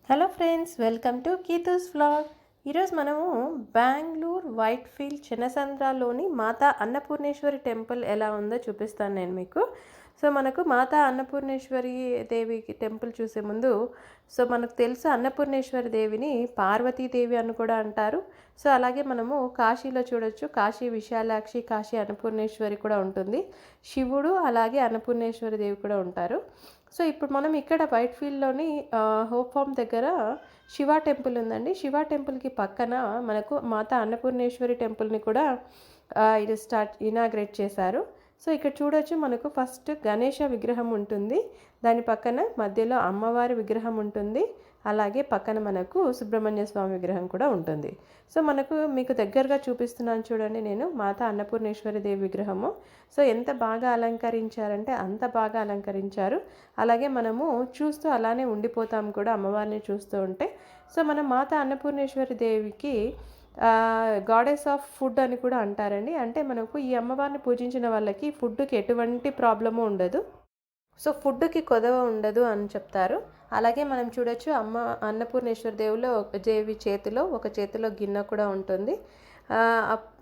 Hello friends, welcome to Keethu's vlog. ఈరోజు మనము Bengaluru Whitefield చిన్నసంద్రాలోని మాతా Annapurneshwari temple ఎలా ఉందో చూపిస్తాను నేను మీకు. సో మనకు మాతా అన్నపూర్ణేశ్వరి దేవి టెంపుల్ చూసే ముందు మనకు తెలుసు అన్నపూర్ణేశ్వరి దేవిని పార్వతీదేవి అని కూడా అంటారు. సో అలాగే మనము కాశీలో చూడొచ్చు, కాశీ విశాలాక్షి, కాశీ అన్నపూర్ణేశ్వరి కూడా ఉంటుంది. శివుడు అలాగే అన్నపూర్ణేశ్వరి దేవి కూడా ఉంటారు. సో ఇప్పుడు మనం ఇక్కడ వైట్ఫీల్డ్లోని హోప్ ఫామ్ దగ్గర శివ టెంపుల్ ఉందండి. శివ టెంపుల్కి పక్కన మనకు మాతా అన్నపూర్ణేశ్వరి టెంపుల్ని కూడా ఇది ఇనాగ్రేట్ చేశారు. సో ఇక్కడ చూడొచ్చు, మనకు ఫస్ట్ గణేష విగ్రహం ఉంటుంది, దాని పక్కన మధ్యలో అమ్మవారి విగ్రహం ఉంటుంది, అలాగే పక్కన మనకు సుబ్రహ్మణ్య స్వామి విగ్రహం కూడా ఉంటుంది. సో మనకు మీకు దగ్గరగా చూపిస్తున్నాను చూడండి, నేను మాతా అన్నపూర్ణేశ్వరి దేవి విగ్రహము. సో ఎంత బాగా అలంకరించారంటే అంత బాగా అలంకరించారు. అలాగే మనము చూస్తూ అలానే ఉండిపోతాం కూడా అమ్మవారిని చూస్తూ ఉంటే. సో మనం మాతా అన్నపూర్ణేశ్వరి దేవికి గాడెస్ ఆఫ్ ఫుడ్ అని కూడా అంటారండి. అంటే మనకు ఈ అమ్మవారిని పూజించిన వాళ్ళకి ఫుడ్కి ఎటువంటి ప్రాబ్లము ఉండదు. సో ఫుడ్కి కొదవ ఉండదు అని చెప్తారు. అలాగే మనం చూడొచ్చు, అన్నపూర్ణేశ్వరి దేవి చేతిలో ఒక చేతిలో గిన్నె కూడా ఉంటుంది.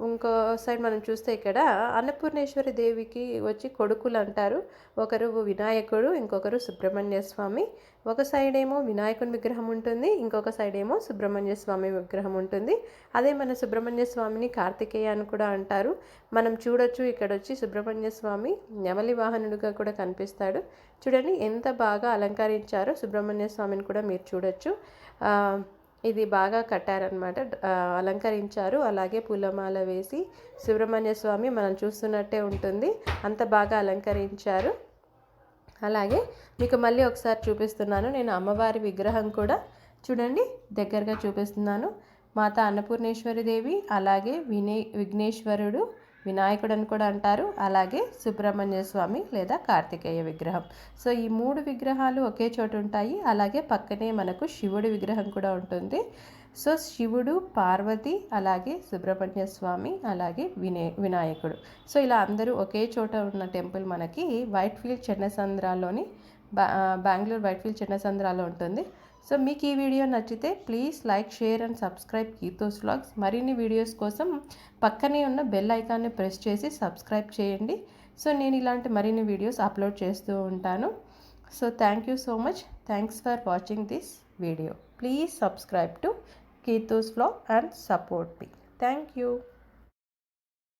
ఇంకో సైడ్ మనం చూస్తే ఇక్కడ అన్నపూర్ణేశ్వరి దేవికి వచ్చి కొడుకులు అంటారు. ఒకరు వినాయకుడు, ఇంకొకరు సుబ్రహ్మణ్య స్వామి. ఒక సైడ్ ఏమో వినాయకుని విగ్రహం ఉంటుంది, ఇంకొక సైడ్ ఏమో సుబ్రహ్మణ్య స్వామి విగ్రహం ఉంటుంది. అదే మన సుబ్రహ్మణ్య స్వామిని కార్తికేయ అని కూడా అంటారు. మనం చూడొచ్చు, ఇక్కడ వచ్చి సుబ్రహ్మణ్య స్వామి నెమలి వాహనుడిగా కూడా కనిపిస్తాడు. చూడండి ఎంత బాగా అలంకరించారో సుబ్రహ్మణ్య స్వామిని కూడా మీరు చూడొచ్చు. ఇది బాగా కట్టారనమాట, అలంకరించారు. అలాగే పూలమాల వేసి సుబ్రహ్మణ్య స్వామి మనం చూస్తున్నట్టే ఉంటుంది, అంత బాగా అలంకరించారు. అలాగే మీకు మళ్ళీ ఒకసారి చూపిస్తున్నాను నేను అమ్మవారి విగ్రహం కూడా. చూడండి, దగ్గరగా చూపిస్తున్నాను. మాతా అన్నపూర్ణేశ్వరి దేవి, అలాగే విఘ్నేశ్వరుడు, వినాయకుడు అని కూడా అంటారు, అలాగే సుబ్రహ్మణ్య స్వామి లేదా కార్తికేయ విగ్రహం. సో ఈ 3 విగ్రహాలు ఒకే చోటు ఉంటాయి. అలాగే పక్కనే మనకు శివుడి విగ్రహం కూడా ఉంటుంది. సో శివుడు, పార్వతి, అలాగే సుబ్రహ్మణ్య స్వామి, అలాగే వినాయకుడు. సో ఇలా అందరూ ఒకే చోట ఉన్న టెంపుల్ మనకి వైట్ఫీల్డ్ చిన్నసంద్రాల్లోని బెంగళూరు వైట్ఫీల్డ్ చిన్నసంద్రాల్లో ఉంటుంది. సో మీకు ఈ వీడియో నచ్చితే please like, share and subscribe Keethu's vlogs. మరిన్ని వీడియోస్ కోసం పక్కనే ఉన్న బెల్ ఐకాన్ని ప్రెస్ చేసి సబ్స్క్రైబ్ చేయండి. సో నేను ఇలాంటి మరిన్ని వీడియోస్ అప్లోడ్ చేస్తూ ఉంటాను. So thank you so much. Thanks for watching this video. Please subscribe to Keethu's vlog and support me. Thank you.